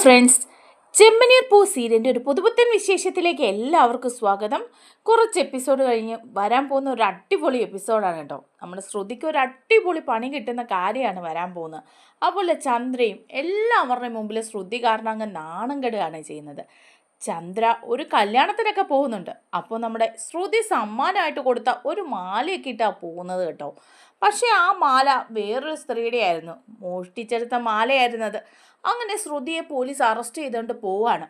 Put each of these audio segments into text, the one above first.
Friends, ചെമ്മനീർ പൂ സീരിയലിൻ്റെ ഒരു പുതുപുത്തൻ വിശേഷത്തിലേക്ക് എല്ലാവർക്കും സ്വാഗതം. കുറച്ച് എപ്പിസോഡ് കഴിഞ്ഞ് വരാൻ പോകുന്ന ഒരു അടിപൊളി എപ്പിസോഡാണ് കേട്ടോ. നമ്മുടെ ശ്രുതിക്ക് ഒരു അടിപൊളി പണി കിട്ടുന്ന കാര്യമാണ് വരാൻ പോകുന്നത്. അതുപോലെ ചന്ദ്രയും എല്ലാവരുടെയും മുമ്പിൽ ശ്രുതി കാരണം അങ്ങ് നാണം കെടുകയാണ് ചെയ്യുന്നത്. ചന്ദ്ര ഒരു കല്യാണത്തിനൊക്കെ പോകുന്നുണ്ട്. അപ്പോൾ നമ്മുടെ ശ്രുതി സമ്മാനമായിട്ട് കൊടുത്ത ഒരു മാലയൊക്കെ ഇട്ടാണ് പോകുന്നത് കേട്ടോ. പക്ഷേ ആ മാല വേറൊരു സ്ത്രീയുടെ ആയിരുന്നു, മോഷ്ടിച്ചെടുത്ത മാലയായിരുന്നത്. അങ്ങനെ ശ്രുതിയെ പോലീസ് അറസ്റ്റ് ചെയ്തുകൊണ്ട് പോവാണ്.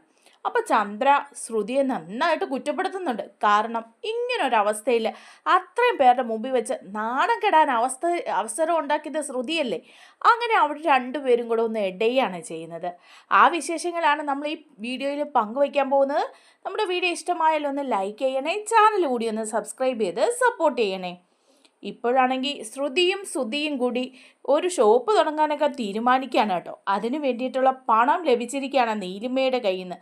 അപ്പം ചന്ദ്ര ശ്രുതിയെ നന്നായിട്ട് കുറ്റപ്പെടുത്തുന്നുണ്ട്. കാരണം ഇങ്ങനൊരവസ്ഥയിൽ അത്രയും പേരുടെ മുമ്പിൽ വെച്ച് നാണം കെടാൻ അവസരം ഉണ്ടാക്കിയത് ശ്രുതിയല്ലേ. അങ്ങനെ അവർ രണ്ടുപേരും കൂടെ ഒന്ന് ഇടയാണ് ചെയ്യുന്നത്. ആ വിശേഷങ്ങളാണ് നമ്മൾ ഈ വീഡിയോയിൽ പങ്കുവയ്ക്കാൻ പോകുന്നത്. നമ്മുടെ വീഡിയോ ഇഷ്ടമായാലും ഒന്ന് ലൈക്ക് ചെയ്യണേ, ചാനൽ കൂടി ഒന്ന് സബ്സ്ക്രൈബ് ചെയ്ത് സപ്പോർട്ട് ചെയ്യണേ. ഇപ്പോഴാണെങ്കിൽ ശ്രുതിയും സുധിയും കൂടി ഒരു ഷോപ്പ് തുടങ്ങാനൊക്കെ തീരുമാനിക്കുകയാണ് കേട്ടോ. അതിന് വേണ്ടിയിട്ടുള്ള പണം ലഭിച്ചിരിക്കുകയാണ് നീലിമയുടെ കയ്യിൽ നിന്ന്.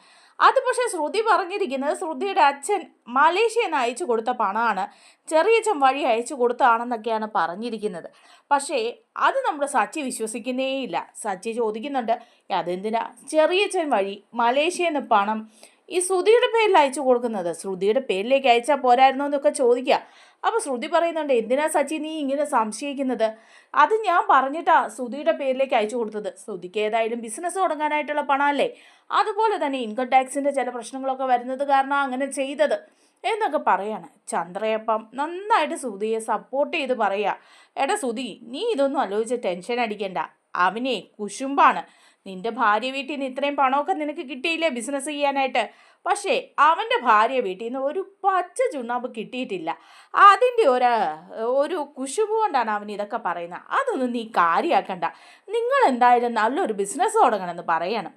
അത് പക്ഷേ ശ്രുതി പറഞ്ഞിരിക്കുന്നത് ശ്രുതിയുടെ അച്ഛൻ മലേഷ്യയിൽ നിന്ന് അയച്ചു കൊടുത്ത പണമാണ്, ചെറിയച്ഛൻ വഴി അയച്ചു കൊടുത്തതാണെന്നൊക്കെയാണ് പറഞ്ഞിരിക്കുന്നത്. പക്ഷേ അത് നമ്മുടെ സച്ചി വിശ്വസിക്കുന്നേയില്ല. സച്ചി ചോദിക്കുന്നുണ്ട്, അതെന്തിനാ ചെറിയച്ഛൻ വഴി മലേഷ്യയിൽ നിന്ന് പണം ഈ ശ്രുതിയുടെ പേരിൽ അയച്ചു കൊടുക്കുന്നത്? ശ്രുതിയുടെ പേരിലേക്ക് അയച്ചാൽ പോരായിരുന്നോ എന്നൊക്കെ ചോദിക്കുക. അപ്പോൾ ശ്രുതി പറയുന്നുണ്ട്, എന്തിനാ സച്ചി നീ ഇങ്ങനെ സംശയിക്കുന്നത്? അത് ഞാൻ പറഞ്ഞിട്ടാ ശ്രുതിയുടെ പേരിലേക്ക് അയച്ചു കൊടുത്തത്. ശ്രുതിക്ക് ഏതായാലും ബിസിനസ് തുടങ്ങാനായിട്ടുള്ള പണമല്ലേ, അതുപോലെ തന്നെ ഇൻകം ടാക്സിൻ്റെ ചില പ്രശ്നങ്ങളൊക്കെ വരുന്നത് കാരണം അങ്ങനെ ചെയ്തത് എന്നൊക്കെ പറയാണ്. ചന്ദ്രയപ്പം നന്നായിട്ട് ശ്രുതിയെ സപ്പോർട്ട് ചെയ്ത് പറയുക, എടാ ശ്രുതി, നീ ഇതൊന്നും ആലോചിച്ച് ടെൻഷൻ അടിക്കണ്ട. അവനെ കുശുമ്പാണ്. നിന്റെ ഭാര്യ വീട്ടിൽ നിന്ന് ഇത്രയും പണമൊക്കെ നിനക്ക് കിട്ടിയില്ലേ ബിസിനസ് ചെയ്യാനായിട്ട്? പക്ഷേ അവൻ്റെ ഭാര്യ വീട്ടിൽ നിന്ന് ഒരു പച്ച ചുണ്ണാമ്പ് കിട്ടിയിട്ടില്ല. അതിൻ്റെ ഒരു കുശുമ്പ് കൊണ്ടാണ് അവൻ ഇതൊക്കെ പറയുന്നത്. അതൊന്നും നീ കാര്യമാക്കണ്ട. നിങ്ങൾ എന്തായാലും നല്ലൊരു ബിസിനസ് തുടങ്ങണമെന്ന് പറയണം.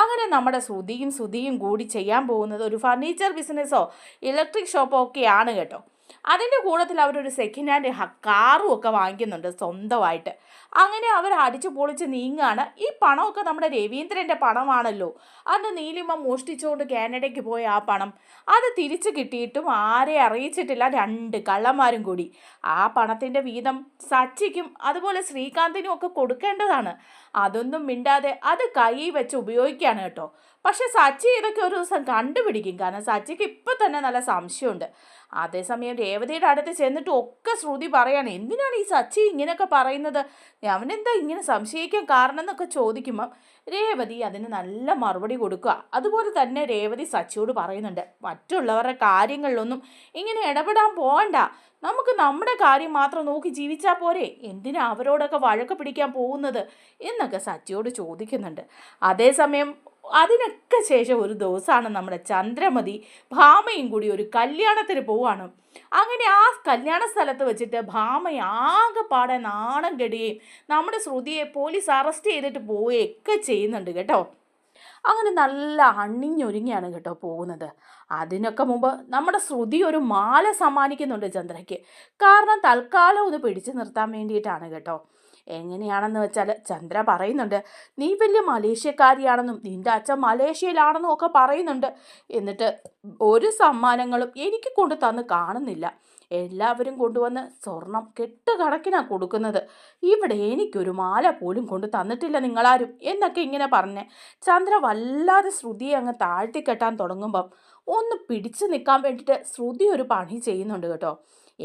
അങ്ങനെ നമ്മുടെ ശ്രുതിയും കൂടി ചെയ്യാൻ പോകുന്നത് ഒരു ഫർണിച്ചർ ബിസിനസ്സോ ഇലക്ട്രിക് ഷോപ്പോ ഒക്കെയാണ് കേട്ടോ. അതിൻ്റെ കൂട്ടത്തിൽ അവരൊരു സെക്കൻഡ് ഹാൻഡ് കാറും ഒക്കെ വാങ്ങിക്കുന്നുണ്ട് സ്വന്തമായിട്ട്. അങ്ങനെ അവർ അടിച്ചു പൊളിച്ച് നീങ്ങുകയാണ്. ഈ പണമൊക്കെ നമ്മുടെ രവീന്ദ്രൻ്റെ പണമാണല്ലോ. അന്ന് നീലിമ മോഷ്ടിച്ചുകൊണ്ട് കാനഡയ്ക്ക് പോയ ആ പണം അത് തിരിച്ചു കിട്ടിയിട്ടും ആരെ അറിയിച്ചിട്ടില്ല, രണ്ട് കള്ളന്മാരും കൂടി. ആ പണത്തിൻ്റെ വീതം സച്ചിക്കും അതുപോലെ ശ്രീകാന്തിനും ഒക്കെ കൊടുക്കേണ്ടതാണ്. അതൊന്നും മിണ്ടാതെ അത് കൈ വെച്ച് ഉപയോഗിക്കുകയാണ് കേട്ടോ. പക്ഷെ സച്ചി ഇതൊക്കെ ഒരു ദിവസം കണ്ടുപിടിക്കും. കാരണം സച്ചിക്ക് ഇപ്പം തന്നെ നല്ല സംശയമുണ്ട്. അതേസമയം രേവതിയുടെ അടുത്ത് ചെന്നിട്ട് ഒക്കെ ശ്രുതി പറയാണ്, എന്തിനാണ് ഈ സച്ചി ഇങ്ങനെയൊക്കെ പറയുന്നത്, അവനെന്താ ഇങ്ങനെ സംശയിക്കാൻ കാരണം എന്നൊക്കെ ചോദിക്കുമ്പം രേവതി അതിന് നല്ല മറുപടി കൊടുക്കുക. അതുപോലെ തന്നെ രേവതി സച്ചിയോട് പറയുന്നുണ്ട്, മറ്റുള്ളവരുടെ കാര്യങ്ങളിലൊന്നും ഇങ്ങനെ ഇടപെടാൻ പോകണ്ട, നമുക്ക് നമ്മുടെ കാര്യം മാത്രം നോക്കി ജീവിച്ചാൽ പോരെ, എന്തിനാ അവരോടൊക്കെ വഴക്ക് പിടിക്കാൻ പോകുന്നത് എന്നൊക്കെ സച്ചിയോട് ചോദിക്കുന്നുണ്ട്. അതേസമയം അതിനൊക്കെ ശേഷം ഒരു ദിവസമാണ് നമ്മുടെ ചന്ദ്രമതി ഭാമയും കൂടി ഒരു കല്യാണത്തിന് പോവാണ്. അങ്ങനെ ആ കല്യാണ സ്ഥലത്ത് വെച്ചിട്ട് ഭാമ ആകെപ്പാടെ നാണം കെടുകയും നമ്മുടെ ശ്രുതിയെ പോലീസ് അറസ്റ്റ് ചെയ്തിട്ട് പോവുകയൊക്കെ ചെയ്യുന്നുണ്ട് കേട്ടോ. അങ്ങനെ നല്ല അണിഞ്ഞൊരുങ്ങിയാണ് കേട്ടോ പോകുന്നത്. അതിനൊക്കെ മുമ്പ് നമ്മുടെ ശ്രുതി ഒരു മാല സമ്മാനിക്കുന്നുണ്ട് ചന്ദ്രയ്ക്ക്. കാരണം തൽക്കാലം ഒന്ന് പിടിച്ചു നിർത്താൻ വേണ്ടിയിട്ടാണ് കേട്ടോ. എങ്ങനെയാണെന്ന് വെച്ചാൽ ചന്ദ്ര പറയുന്നുണ്ട്, നീ വലിയ മലേഷ്യക്കാരിയാണെന്നും നിൻ്റെ അച്ഛൻ മലേഷ്യയിലാണെന്നും ഒക്കെ പറയുന്നുണ്ട്. എന്നിട്ട് ഒരു സമ്മാനങ്ങളും എനിക്ക് കൊണ്ട് തന്ന് കാണുന്നില്ല. എല്ലാവരും കൊണ്ടുവന്ന് സ്വർണം കെട്ടുകണക്കിനാണ് കൊടുക്കുന്നത്. ഇവിടെ എനിക്കൊരു മാല പോലും കൊണ്ട് തന്നിട്ടില്ല നിങ്ങളാരും എന്നൊക്കെ ഇങ്ങനെ പറഞ്ഞ് ചന്ദ്ര വല്ലാതെ ശ്രുതിയെ അങ്ങ് താഴ്ത്തിക്കെട്ടാൻ തുടങ്ങുമ്പം ഒന്ന് പിടിച്ചു നിൽക്കാൻ വേണ്ടിയിട്ട് ശ്രുതി ഒരു പണി ചെയ്യുന്നുണ്ട് കേട്ടോ.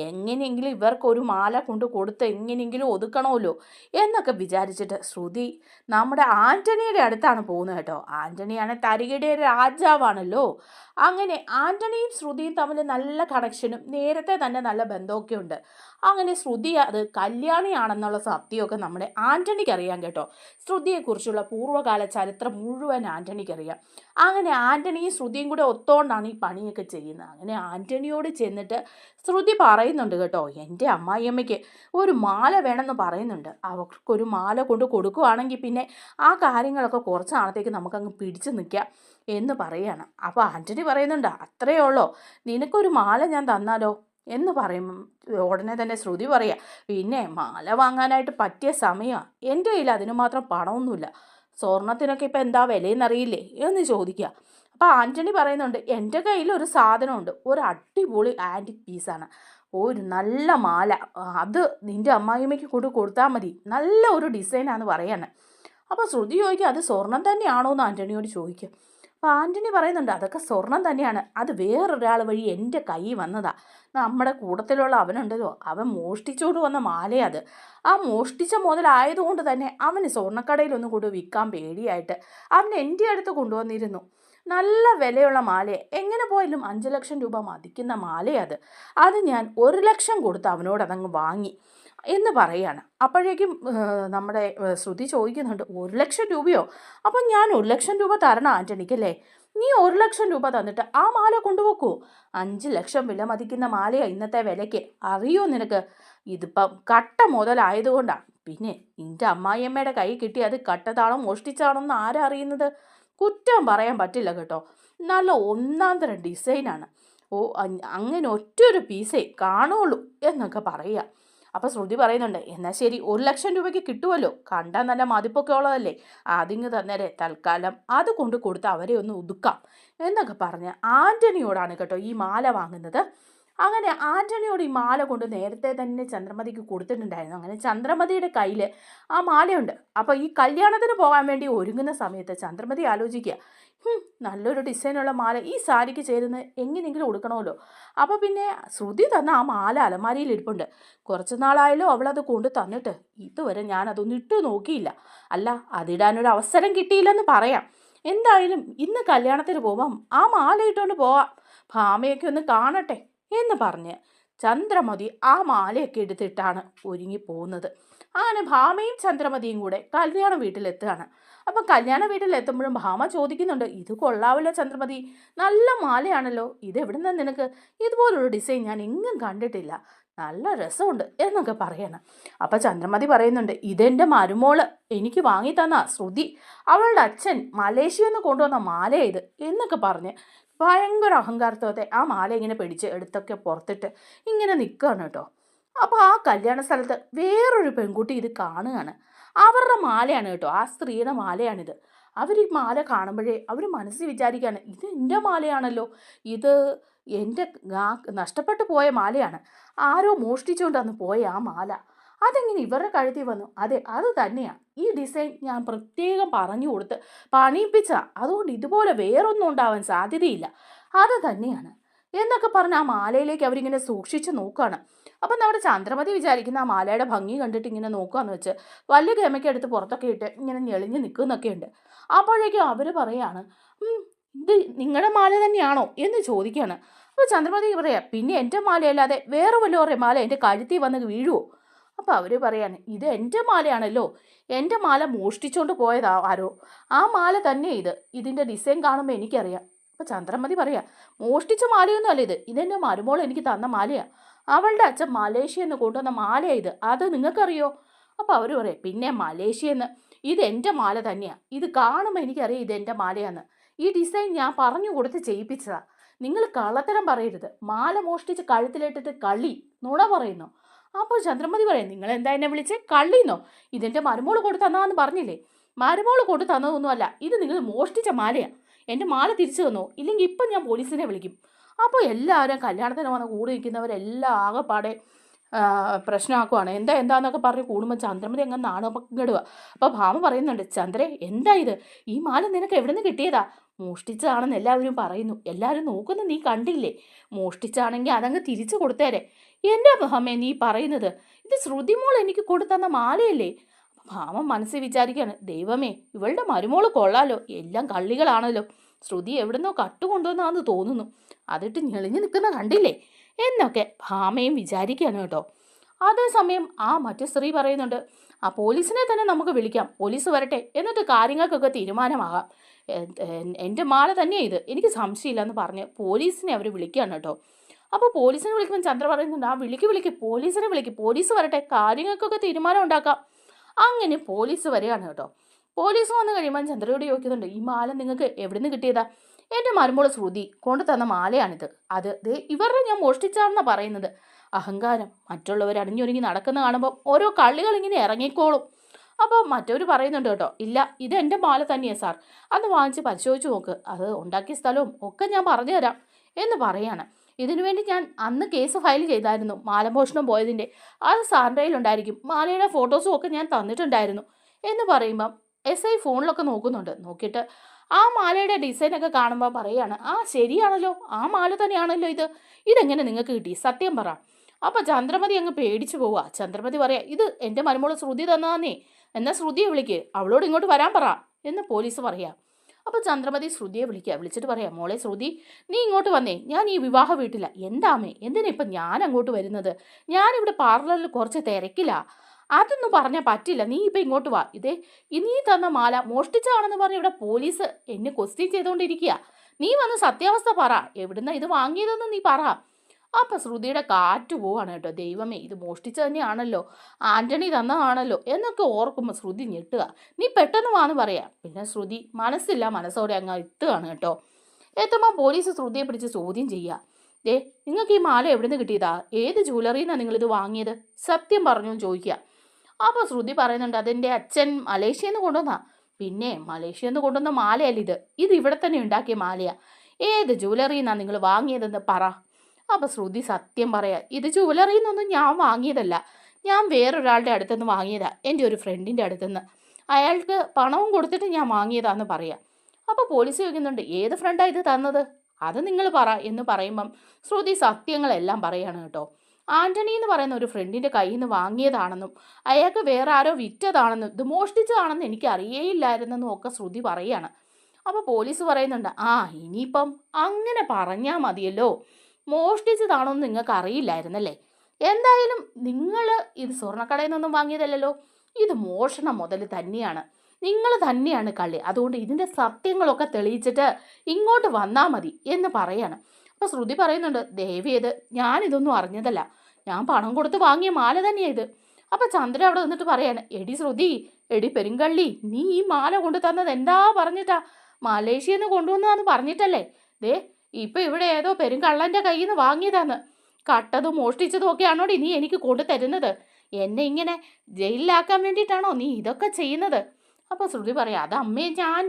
എങ്ങനെയെങ്കിലും ഇവർക്കൊരു മാല കൊണ്ട് കൊടുത്ത് എങ്ങനെയെങ്കിലും ഒതുക്കണമല്ലോ എന്നൊക്കെ വിചാരിച്ചിട്ട് ശ്രുതി നമ്മുടെ ആൻ്റണിയുടെ അടുത്താണ് പോകുന്നത് കേട്ടോ. ആൻ്റണിയാണ് തരികിടയുടെ രാജാവാണല്ലോ. അങ്ങനെ ആൻ്റണിയും ശ്രുതിയും തമ്മിൽ നല്ല കണക്ഷനും നേരത്തെ തന്നെ നല്ല ബന്ധമൊക്കെ ഉണ്ട്. അങ്ങനെ ശ്രുതി അത് കല്യാണിയാണെന്നുള്ള സത്യമൊക്കെ നമ്മുടെ ആൻ്റണിക്ക് അറിയാം കേട്ടോ. ശ്രുതിയെക്കുറിച്ചുള്ള പൂർവ്വകാല ചരിത്രം മുഴുവൻ ആൻ്റണിക്ക് അറിയാം. അങ്ങനെ ആൻ്റണിയും ശ്രുതിയും കൂടെ ഒത്തുകൊണ്ടാണ് ഈ പണിയൊക്കെ ചെയ്യുന്നത്. അങ്ങനെ ആൻ്റണിയോട് ചെന്നിട്ട് ശ്രുതി പറയുന്നുണ്ട് കേട്ടോ, എൻ്റെ അമ്മായിയമ്മയ്ക്ക് ഒരു മാല വേണമെന്ന് പറയുന്നുണ്ട്. അവർക്കൊരു മാല കൊണ്ട് കൊടുക്കുകയാണെങ്കിൽ പിന്നെ ആ കാര്യങ്ങളൊക്കെ കുറച്ച് നാളത്തേക്ക് നമുക്കങ്ങ് പിടിച്ചു നിൽക്കാം എന്ന് പറയുകയാണ്. അപ്പോൾ ആൻ്റണി പറയുന്നുണ്ട്, അത്രയേ ഉള്ളോ, നിനക്കൊരു മാല ഞാൻ തന്നാലോ എന്ന് പറയുമ്പം ഉടനെ തന്നെ ശ്രുതി പറയുക, പിന്നെ മാല വാങ്ങാനായിട്ട് പറ്റിയ സമയമാണ്, എൻ്റെ കയ്യിൽ അതിന് മാത്രം പണമൊന്നുമില്ല, സ്വർണത്തിനൊക്കെ ഇപ്പം എന്താ വിലയെന്നറിയില്ലേ എന്ന് ചോദിക്കുക. അപ്പോൾ ആൻ്റണി പറയുന്നുണ്ട്, എൻ്റെ കയ്യിൽ ഒരു സാധനമുണ്ട്, ഒരു അടിപൊളി ആൻറ്റിക് പീസാണ്, ഒരു നല്ല മാല, അത് നിൻ്റെ അമ്മായിമ്മയ്ക്ക് കൊടുത്താൽ മതി, നല്ല ഒരു ഡിസൈനാന്ന് പറയാണ്. അപ്പോൾ ശ്രുതി ചോദിക്കുക അത് സ്വർണം തന്നെയാണോ എന്ന് ആൻ്റണിയോട് ചോദിക്കും. അപ്പോൾ ആൻ്റണി പറയുന്നുണ്ട് അതൊക്കെ സ്വർണം തന്നെയാണ്, അത് വേറൊരാൾ വഴി എൻ്റെ കൈ വന്നതാ. നമ്മുടെ കൂട്ടത്തിലുള്ള അവനുണ്ടല്ലോ, അവൻ മോഷ്ടിച്ചോണ്ട് വന്ന മാലയത്. ആ മോഷ്ടിച്ച മുതലായതുകൊണ്ട് തന്നെ അവന് സ്വർണ്ണക്കടയിലൊന്നും കൊണ്ട് വിൽക്കാൻ പേടിയായിട്ട് അവൻ എൻ്റെ അടുത്ത് കൊണ്ടുവന്നിരുന്നു. നല്ല വിലയുള്ള മാലയെ, എങ്ങനെ പോയാലും 5 ലക്ഷം രൂപ മതിക്കുന്ന മാലയത്. അത് ഞാൻ 1 ലക്ഷം കൊടുത്ത് അവനോട് അതങ്ങ് വാങ്ങി എന്ന് പറയാണ്. അപ്പോഴേക്കും നമ്മുടെ ശ്രുതി ചോദിക്കുന്നുണ്ട് 1 ലക്ഷം രൂപയോ? അപ്പം ഞാൻ 1 ലക്ഷം രൂപ തരണം ആൻ്റണിക്കല്ലേ? നീ 1 ലക്ഷം രൂപ തന്നിട്ട് ആ മാല കൊണ്ടുപോക്കൂ? 5 ലക്ഷം വില മതിക്കുന്ന മാലയാ ഇന്നത്തെ വിലയ്ക്ക്, അറിയോ നിനക്ക്? ഇതിപ്പം കട്ട മുതലായതുകൊണ്ടാണ്. പിന്നെ നിന്റെ അമ്മായിയമ്മയുടെ കൈ കിട്ടി അത് കട്ടതാണോ മോഷ്ടിച്ചാണോ എന്ന് ആരാ അറിയുന്നത്? കുറ്റം പറയാൻ പറ്റില്ല കേട്ടോ, നല്ല ഒന്നാം തരം ഡിസൈനാണ്. അങ്ങനെ ഒറ്റൊരു പീസേ കാണുള്ളൂ എന്നൊക്കെ പറയുക. അപ്പോൾ ശ്രുതി പറയുന്നുണ്ട് എന്നാൽ ശരി 1 ലക്ഷം രൂപയ്ക്ക് കിട്ടുമല്ലോ, കണ്ടാൽ നല്ല മതിപ്പൊക്കെ ഉള്ളതല്ലേ, അതിങ്ങ് തന്നേരെ, തൽക്കാലം അത് കൊണ്ട് കൊടുത്ത് അവരെ ഒന്ന് ഒതുക്കാം എന്നൊക്കെ പറഞ്ഞ് ആൻ്റണിയോടാണ് കേട്ടോ ഈ മാല വാങ്ങുന്നത്. അങ്ങനെ ആൻ്റണിയോട് ഈ മാല കൊണ്ട് നേരത്തെ തന്നെ ചന്ദ്രമതിക്ക് കൊടുത്തിട്ടുണ്ടായിരുന്നു. അങ്ങനെ ചന്ദ്രമതിയുടെ കയ്യിൽ ആ മാലയുണ്ട്. അപ്പോൾ ഈ കല്യാണത്തിന് പോകാൻ വേണ്ടി ഒരുങ്ങുന്ന സമയത്ത് ചന്ദ്രമതി ആലോചിക്കുക, നല്ലൊരു ഡിസൈനുള്ള മാല ഈ സാരിക്ക് ചേരുന്ന എങ്ങനെയെങ്കിലും കൊടുക്കണമല്ലോ. അപ്പോൾ പിന്നെ ശ്രുതി തന്ന ആ മാല അലമാരിയിൽ ഇരിപ്പുണ്ട്. കുറച്ച് നാളായാലും അവളത് കൊണ്ട് തന്നിട്ട് ഇതുവരെ ഞാനതൊന്നും ഇട്ടു നോക്കിയില്ല. അല്ല, അതിടാനൊരു അവസരം കിട്ടിയില്ലെന്ന് പറയാം. എന്തായാലും ഇന്ന് കല്യാണത്തിന് പോവാം, ആ മാല ഇട്ടുകൊണ്ട് പോവാം, ഭാമയൊക്കെ ഒന്ന് കാണട്ടെ എന്ന് പറഞ്ഞ് ചന്ദ്രമതി ആ മാലയൊക്കെ എടുത്തിട്ടാണ് ഒരുങ്ങി പോകുന്നത്. അങ്ങനെ ഭാമയും ചന്ദ്രമതിയും കൂടെ കല്യാണ വീട്ടിലെത്തുകയാണ്. അപ്പം കല്യാണ വീട്ടിലെത്തുമ്പോഴും ഭാമ ചോദിക്കുന്നുണ്ട് ഇത് കൊള്ളാവല്ലോ ചന്ദ്രമതി, നല്ല മാലയാണല്ലോ, ഇതെവിടുന്ന നിനക്ക്? ഇതുപോലൊരു ഡിസൈൻ ഞാൻ എങ്ങും കണ്ടിട്ടില്ല, നല്ല രസമുണ്ട് എന്നൊക്കെ പറയണം. അപ്പം ചന്ദ്രമതി പറയുന്നുണ്ട് ഇതെൻ്റെ മരുമോള് എനിക്ക് വാങ്ങി തന്ന ശ്രുതി, അവളുടെ അച്ഛൻ മലേഷ്യയിൽ നിന്ന് കൊണ്ടുവന്ന മാല ഇത് എന്നൊക്കെ പറഞ്ഞ് ഭയങ്കര അഹങ്കാരത്തോടെ ആ മാല ഇങ്ങനെ പിടിച്ച് എടുത്തൊക്കെ പുറത്തിട്ട് ഇങ്ങനെ നിൽക്കുകയാണ് കേട്ടോ. അപ്പോൾ ആ കല്യാണ സ്ഥലത്ത് വേറൊരു പെൺകുട്ടി ഇത് കാണുകയാണ്. അവരുടെ മാലയാണ് കേട്ടോ, ആ സ്ത്രീയുടെ മാലയാണിത്. അവർ ഈ മാല കാണുമ്പോഴേ അവർ മനസ്സിൽ വിചാരിക്കുകയാണ് ഇത് എൻ്റെ മാലയാണല്ലോ, ഇത് എൻ്റെ നഷ്ടപ്പെട്ടു പോയ മാലയാണ്, ആരോ മോഷ്ടിച്ചുകൊണ്ടന്ന് പോയ ആ മാല, അതെങ്ങനെ ഇവരുടെ കഴുത്തിൽ വന്നു? അതെ, അത് തന്നെയാണ്, ഈ ഡിസൈൻ ഞാൻ പ്രത്യേകം പറഞ്ഞു കൊടുത്ത് പണിയിപ്പിച്ച, അതുകൊണ്ട് ഇതുപോലെ വേറൊന്നും ഉണ്ടാവാൻ സാധ്യതയില്ല, അത് തന്നെയാണ് എന്നൊക്കെ പറഞ്ഞ് ആ മാലയിലേക്ക് അവരിങ്ങനെ സൂക്ഷിച്ച് നോക്കുകയാണ്. അപ്പം നമ്മുടെ ചന്ദ്രമതി വിചാരിക്കുന്ന ആ മാലയുടെ ഭംഗി കണ്ടിട്ട് ഇങ്ങനെ നോക്കുകയെന്ന് വെച്ച് വലിയ ഗമയ്ക്ക് എടുത്ത് പുറത്തൊക്കെ ഇട്ട് ഇങ്ങനെ ഞെളിഞ്ഞ് നിൽക്കുന്നൊക്കെ ഉണ്ട്. അപ്പോഴേക്കും അവർ പറയാണ് ഇത് നിങ്ങളുടെ മാല തന്നെയാണോ എന്ന് ചോദിക്കുകയാണ്. അപ്പോൾ ചന്ദ്രമതി പറയാം പിന്നെ എൻ്റെ മാലയല്ലാതെ വേറെ വല്ലവരുടെ മാല എൻ്റെ കഴുത്തിൽ വന്ന് വീഴുവോ? അപ്പോൾ അവർ പറയാണ് ഇത് എൻ്റെ മാലയാണല്ലോ, എൻ്റെ മാല മോഷ്ടിച്ചുകൊണ്ട് പോയതാ ആരോ, ആ മാല തന്നെ ഇത്, ഇതിൻ്റെ ഡിസൈൻ കാണുമ്പോൾ എനിക്കറിയാം. അപ്പോൾ ചന്ദ്രമതി പറയാം മോഷ്ടിച്ച മാലയൊന്നും അല്ല ഇത്, ഇതെൻ്റെ മരുമോൾ എനിക്ക് തന്ന മാലയാണ്, അവളുടെ അച്ഛൻ മലേഷ്യയിൽ നിന്ന് കൊണ്ടുവന്ന മാലയാണ് ഇത്, അത് നിങ്ങൾക്കറിയോ? അപ്പോൾ അവർ പറയാം പിന്നെ മലേഷ്യയിൽ നിന്ന്, ഇത് എൻ്റെ മാല തന്നെയാണ്, ഇത് കാണുമ്പോൾ എനിക്കറിയാം ഇത് എൻ്റെ മാലയാന്ന്, ഈ ഡിസൈൻ ഞാൻ പറഞ്ഞു കൊടുത്ത് ചെയ്യിപ്പിച്ചതാണ്, നിങ്ങൾ കള്ളത്തരം പറയരുത്, മാല മോഷ്ടിച്ച് കഴുത്തിലിട്ടിട്ട് കളി നുണ പറയുന്നു. അപ്പോൾ ചന്ദ്രമതി പറയാം നിങ്ങൾ എന്താ എന്നെ വിളിച്ച് കള്ളിന്നോ? ഇതെൻ്റെ മരുമോള് കൊടുത്ത് തന്നാന്ന് പറഞ്ഞില്ലേ, മരുമോള് കൊടുത്ത് തന്നതൊന്നുമല്ല, ഇത് നിങ്ങൾ മോഷ്ടിച്ച മാലയാണ്, എൻ്റെ മാല തിരിച്ചു തന്നോ, ഇല്ലെങ്കിൽ ഇപ്പം ഞാൻ പോലീസിനെ വിളിക്കും. അപ്പോൾ എല്ലാവരും കല്യാണത്തിന് വന്ന് കൂടി നിൽക്കുന്നവരെല്ലാം ആകെപ്പാടെ പ്രശ്നമാക്കുവാണ്. എന്താന്നൊക്കെ പറഞ്ഞ് കൂടുമ്പോൾ ചന്ദ്രമതി അങ്ങ് നാണപങ്കിടുക. അപ്പോൾ ഭാമ പറയുന്നുണ്ട് ചന്ദ്രേ എന്താ ഇത്, ഈ മാല നിനക്ക് എവിടെ നിന്ന് കിട്ടിയതാ? മോഷ്ടിച്ചതാണെന്ന് എല്ലാവരും പറയുന്നു, എല്ലാവരും നോക്കുന്നു, നീ കണ്ടില്ലേ? മോഷ്ടിച്ചാണെങ്കിൽ അതങ്ങ് തിരിച്ചു കൊടുത്തേരെ. എൻ്റെ ഭാമേ നീ പറയുന്നത്, ഇത് ശ്രുതിമോൾ എനിക്ക് കൊടുത്തന്ന മാലയല്ലേ? ഭാമ മനസ്സിൽ വിചാരിക്കുകയാണ് ദൈവമേ ഇവളുടെ മരുമോള് കൊള്ളാലോ, എല്ലാം കള്ളികളാണല്ലോ, ശ്രുതി എവിടുന്നോ കട്ടുകൊണ്ടുവന്നാന്ന് തോന്നുന്നു, അതിട്ട് ഞെളിഞ്ഞു നിൽക്കുന്ന കണ്ടില്ലേ എന്നൊക്കെ ഭാമയും വിചാരിക്കുകയാണ് കേട്ടോ. അതേസമയം ആ മറ്റു സ്ത്രീ പറയുന്നുണ്ട് ആ പോലീസിനെ തന്നെ നമുക്ക് വിളിക്കാം, പോലീസ് വരട്ടെ, എന്നിട്ട് കാര്യങ്ങൾക്കൊക്കെ തീരുമാനമാകാം, എൻ്റെ മാല തന്നെയാണ് ഇത്, എനിക്ക് സംശയമില്ലെന്ന് പറഞ്ഞ് പോലീസിനെ അവർ വിളിക്കുകയാണ് കേട്ടോ. അപ്പോൾ പോലീസിനെ വിളിക്കുമ്പോൾ ചന്ദ്ര പറയുന്നുണ്ട് ആ വിളിക്ക് പോലീസിനെ വിളിക്ക്, പോലീസ് വരട്ടെ, കാര്യങ്ങൾക്കൊക്കെ തീരുമാനം ഉണ്ടാക്കാം. അങ്ങനെ പോലീസ് വരികയാണ് കേട്ടോ. പോലീസ് വന്നു കഴിയുമ്പോൾ ചന്ദ്രയോട് ചോദിക്കുന്നുണ്ട് ഈ മാല നിങ്ങൾക്ക് എവിടെ നിന്ന് കിട്ടിയതാ? എൻ്റെ മരുമോള് ശ്രുതി കൊണ്ടു തന്ന മാലയാണിത്, അത് ഇവരുടെ ഞാൻ മോഷ്ടിച്ചാണെന്നാണ് പറയുന്നത്. അഹങ്കാരം, മറ്റുള്ളവർ അണിഞ്ഞൊരുങ്ങി നടക്കുന്ന കാണുമ്പോൾ ഓരോ കള്ളികൾ ഇങ്ങനെ ഇറങ്ങിക്കോളും. അപ്പോൾ മറ്റവർ പറയുന്നുണ്ട് കേട്ടോ ഇല്ല ഇത് എൻ്റെ മാല തന്നെയാണ് സാർ, അന്ന് വാങ്ങിച്ച് പരിശോധിച്ച് നോക്ക്, അത് ഉണ്ടാക്കിയ സ്ഥലവും ഒക്കെ ഞാൻ പറഞ്ഞു തരാം എന്ന് പറയാണ്. ഇതിനു വേണ്ടി ഞാൻ അന്ന് കേസ് ഫയൽ ചെയ്തായിരുന്നു, മാലമോഷണം പോയതിൻ്റെ, അത് സാറിൻ്റെ കയ്യിലുണ്ടായിരിക്കും, മാലയുടെ ഫോട്ടോസും ഒക്കെ ഞാൻ തന്നിട്ടുണ്ടായിരുന്നു എന്ന് പറയുമ്പം SI ഫോണിലൊക്കെ നോക്കുന്നുണ്ട്. നോക്കിയിട്ട് ആ മാലയുടെ ഡിസൈനൊക്കെ കാണുമ്പോൾ പറയാണ്, ആ ശരിയാണല്ലോ, ആ മാല തന്നെയാണല്ലോ ഇതെങ്ങനെ നിങ്ങൾക്ക് കിട്ടി, സത്യം പറ. അപ്പം ചന്ദ്രമതി അങ്ങ് പേടിച്ചു പോവുക. ചന്ദ്രമതി പറയാ, ഇത് എൻ്റെ മരുമോള് ശ്രുതി തന്നാന്നേ, എന്നാൽ ശ്രുതിയെ വിളിക്ക്, അവളോട് ഇങ്ങോട്ട് വരാൻ പറ എന്ന് പോലീസ് പറയാ. അപ്പോൾ ചന്ദ്രമതി ശ്രുതിയെ വിളിച്ചിട്ട് പറയാം, മോളെ ശ്രുതി, നീ ഇങ്ങോട്ട് വന്നേ, ഞാൻ ഈ വിവാഹ വീട്ടില. എന്താമേ, എന്തിനാ ഇപ്പം ഞാൻ അങ്ങോട്ട് വരുന്നത്? ഞാനിവിടെ പാർലറിൽ കുറച്ച് തിരക്കില്ല, അതൊന്നും പറഞ്ഞാൽ പറ്റില്ല. നീ ഇപ്പം ഇങ്ങോട്ട് വാ. നീ തന്ന മാല മോഷ്ടിച്ചതാണെന്ന് പറഞ്ഞ് ഇവിടെ പോലീസ് എന്നെ ക്വസ്റ്റ്യൻ ചെയ്തുകൊണ്ടിരിക്കുക. നീ വന്ന് സത്യാവസ്ഥ പറ, എവിടുന്ന ഇത് വാങ്ങിയതെന്ന് നീ പറ. അപ്പം ശ്രുതിയുടെ കാറ്റ് പോവാണ് കേട്ടോ. ദൈവമേ, ഇത് മോഷ്ടിച്ചത് തന്നെയാണല്ലോ, ആൻ്റണി തന്നതാണല്ലോ എന്നൊക്കെ ഓർക്കുമ്പോൾ ശ്രുതി ഞെട്ടുക. നീ പെട്ടെന്ന് വാന്ന് പറയാം. പിന്നെ ശ്രുതി മനസ്സില്ല മനസ്സോടെ അങ്ങ് എത്തുകയാണ് കേട്ടോ. എത്തുമ്പോൾ പോലീസ് ശ്രുതിയെ പിടിച്ച് ചോദ്യം ചെയ്യുക. നിങ്ങൾക്ക് ഈ മാല എവിടെ നിന്ന് കിട്ടിയതാ? ഏത് ജ്വല്ലറിയിൽ നിന്നാണ് നിങ്ങളിത് വാങ്ങിയത്? സത്യം പറഞ്ഞു ചോദിക്കുക. അപ്പോൾ ശ്രുതി പറയുന്നുണ്ട്, അതെൻ്റെ അച്ഛൻ മലേഷ്യയിൽ നിന്ന് കൊണ്ടുവന്നാ. പിന്നെ മലേഷ്യയിൽ നിന്ന് കൊണ്ടുവന്ന മാലയല്ല ഇത് ഇവിടെ തന്നെ ഉണ്ടാക്കിയ മാലയാ. ഏത് ജ്വല്ലറിയിൽ നിന്നാണ് നിങ്ങൾ വാങ്ങിയതെന്ന് പറ. അപ്പോൾ ശ്രുതി സത്യം പറയാ, ഇത് ജ്വല്ലറിയിൽ നിന്നൊന്നും ഞാൻ വാങ്ങിയതല്ല, ഞാൻ വേറൊരാളുടെ അടുത്തുനിന്ന് വാങ്ങിയതാ, എൻ്റെ ഒരു ഫ്രണ്ടിൻ്റെ അടുത്തുനിന്ന്. അയാൾക്ക് പണവും കൊടുത്തിട്ട് ഞാൻ വാങ്ങിയതാന്ന് പറയാം. അപ്പോൾ പോലീസ് ചോദിക്കുന്നുണ്ട്, ഏത് ഫ്രണ്ടാണ് ഇത് തന്നത്, അത് നിങ്ങൾ പറ എന്ന് പറയുമ്പം ശ്രുതി സത്യങ്ങളെല്ലാം പറയാണ് കേട്ടോ. ആൻ്റണി എന്ന് പറയുന്ന ഒരു ഫ്രണ്ടിൻ്റെ കയ്യിൽ നിന്ന് വാങ്ങിയതാണെന്നും അയാൾക്ക് വേറെ ആരോ വിറ്റതാണെന്നും ഇത് മോഷ്ടിച്ചതാണെന്ന് എനിക്ക് അറിയേയില്ലായിരുന്നെന്നും ഒക്കെ ശ്രുതി പറയാണ്. അപ്പോൾ പോലീസ് പറയുന്നുണ്ട്, ആ ഇനിയിപ്പം അങ്ങനെ പറഞ്ഞാൽ മതിയല്ലോ, മോഷ്ടിച്ചതാണോന്ന് നിങ്ങൾക്ക് അറിയില്ലായിരുന്നല്ലേ. എന്തായാലും നിങ്ങൾ ഇത് സ്വർണ്ണക്കടയിൽ നിന്നൊന്നും വാങ്ങിയതല്ലല്ലോ, ഇത് മോഷണം മുതൽ തന്നെയാണ്, നിങ്ങൾ തന്നെയാണ് കള്ളി. അതുകൊണ്ട് ഇതിൻ്റെ സത്യങ്ങളൊക്കെ തെളിയിച്ചിട്ട് ഇങ്ങോട്ട് വന്നാൽ മതി എന്ന് പറയാണ്. അപ്പോൾ ശ്രുതി പറയുന്നുണ്ട്, ദേവിയത് ഞാനിതൊന്നും അറിഞ്ഞതല്ല, ഞാൻ പണം കൊടുത്ത് വാങ്ങിയ മാല തന്നെയാണ് ഇത്. അപ്പോൾ ചന്ദ്ര അവിടെ നിന്നിട്ട് പറയാണ്, എടി ശ്രുതി, എടി പെരുങ്കള്ളി, നീ ഈ മാല കൊണ്ടു തന്നത് എന്താ പറഞ്ഞിട്ടാ? മലേഷ്യയിൽ നിന്ന് കൊണ്ടുവന്നതാന്ന് പറഞ്ഞിട്ടല്ലേ? ഇപ്പം ഇവിടെ ഏതോ പെരുങ്കള്ളൻ്റെ കയ്യിൽ നിന്ന് വാങ്ങിയതാന്ന്. കട്ടതും മോഷ്ടിച്ചതും ഒക്കെയാണോടി നീ എനിക്ക് കൊണ്ടു തരുന്നത്? എന്നെ ഇങ്ങനെ ജയിലിലാക്കാൻ വേണ്ടിയിട്ടാണോ നീ ഇതൊക്കെ ചെയ്യുന്നത്? അപ്പോൾ ശ്രുതി പറയാം, അത് അമ്മയെ ഞാൻ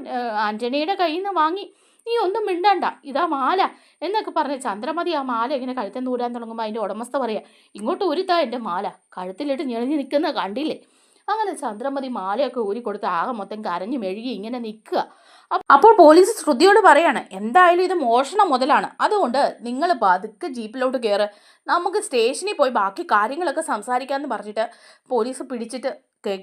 ആൻ്റണിയുടെ കയ്യിൽ നിന്ന് വാങ്ങി, നീ ഒന്നും മിണ്ടണ്ട, ഇതാ മാല എന്നൊക്കെ പറഞ്ഞ് ചന്ദ്രമതി ആ മാല ഇങ്ങനെ കഴുത്തിൽ നൂരാൻ തുടങ്ങുമ്പോൾ അതിൻ്റെ ഉടമസ്ഥ പറയാം, ഇങ്ങോട്ട് ഊരിത്താ എൻ്റെ മാല, കഴുത്തിലിട്ട് ഞെളിഞ്ഞ് നിൽക്കുന്നത് കണ്ടില്ലേ? അങ്ങനെ ചന്ദ്രമതി മാലയൊക്കെ ഊരിക്കൊടുത്ത് ആകെ മൊത്തം കരഞ്ഞു മെഴുകി ഇങ്ങനെ നിൽക്കുക. അപ്പോൾ പോലീസ് ശ്രുതിയോട് പറയാണ്, എന്തായാലും ഇത് മോഷണം മുതലാണ്, അതുകൊണ്ട് നിങ്ങൾ പതുക്കെ ജീപ്പിലോട്ട് കയറ്, നമുക്ക് സ്റ്റേഷനിൽ പോയി ബാക്കി കാര്യങ്ങളൊക്കെ സംസാരിക്കാമെന്ന് പറഞ്ഞിട്ട് പോലീസ് പിടിച്ചിട്ട്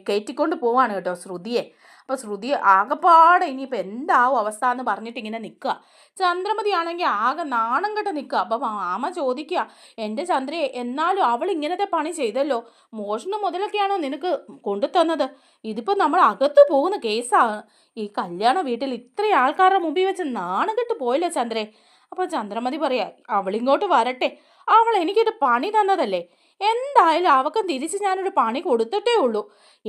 കയറ്റിക്കൊണ്ട് പോവാണ് കേട്ടോ ശ്രുതിയെ. അപ്പോൾ ശ്രുതി ആകെപ്പാടെ ഇനിയിപ്പോൾ എന്താവും അവസ്ഥ എന്ന് പറഞ്ഞിട്ട് ഇങ്ങനെ നിൽക്കുക. ചന്ദ്രമതി ആണെങ്കിൽ ആകെ നാണം കെട്ട് നിൽക്കുക. അപ്പം മാമ ചോദിക്കുക, എൻ്റെ ചന്ദ്രയെ, എന്നാലും അവൾ ഇങ്ങനത്തെ പണി ചെയ്തല്ലോ, മോഷണം മുതലൊക്കെയാണോ നിനക്ക് കൊണ്ടു തന്നത്? ഇതിപ്പോൾ നമ്മൾ അകത്ത് പോകുന്ന കേസാണ്, ഈ കല്യാണ വീട്ടിൽ ഇത്രയും ആൾക്കാരുടെ മുമ്പിൽ വെച്ച് നാണം കെട്ട് പോയല്ലോ ചന്ദ്രേ. അപ്പോൾ ചന്ദ്രമതി പറയാ, അവളിങ്ങോട്ട് വരട്ടെ, അവൾ എനിക്കൊരു പണി തന്നതല്ലേ, എന്തായാലും അവൾക്ക് തിരിച്ച് ഞാനൊരു പണി കൊടുത്തിട്ടേ ഉള്ളൂ.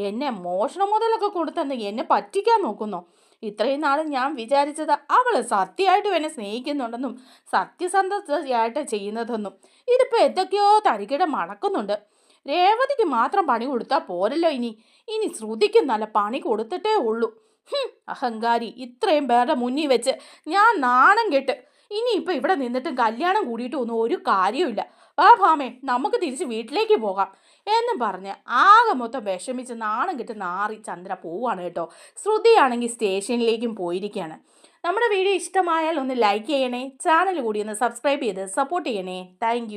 എന്നെ മോഷണം മുതലൊക്കെ കൊടുത്തെന്ന് എന്നെ പറ്റിക്കാൻ നോക്കുന്നു. ഇത്രയും നാളും ഞാൻ വിചാരിച്ചത് അവൾ സത്യമായിട്ടും എന്നെ സ്നേഹിക്കുന്നുണ്ടെന്നും സത്യസന്ധതയായിട്ട് ചെയ്യുന്നതെന്നും. ഇതിപ്പോൾ എന്തൊക്കെയോ തരികിട മണക്കുന്നുണ്ട്. രേവതിക്ക് മാത്രം പണി കൊടുത്താൽ പോരല്ലോ, ഇനി ശ്രുതിക്ക് നല്ല പണി കൊടുത്തിട്ടേ ഉള്ളൂ. അഹങ്കാരി, ഇത്രയും പേരുടെ മുന്നിൽ വെച്ച് ഞാൻ നാണം കെട്ട് ഇനിയിപ്പോൾ ഇവിടെ നിന്നിട്ടും കല്യാണം കൂടിയിട്ടും ഒന്നും ഒരു കാര്യമില്ല. വാ ഭാമേ, നമുക്ക് തിരിച്ച് വീട്ടിലേക്ക് പോകാം എന്നും പറഞ്ഞ് ആകെ മൊത്തം വിഷമിച്ച് നാണം കെട്ട് നാറി ചന്ദ്ര പോവാണ് കേട്ടോ. ശ്രുതിയാണെങ്കിൽ സ്റ്റേഷനിലേക്കും പോയിരിക്കുകയാണ്. നമ്മുടെ വീഡിയോ ഇഷ്ടമായാൽ ഒന്ന് ലൈക്ക് ചെയ്യണേ, ചാനൽ കൂടി ഒന്ന് സബ്സ്ക്രൈബ് ചെയ്ത് സപ്പോർട്ട് ചെയ്യണേ. താങ്ക്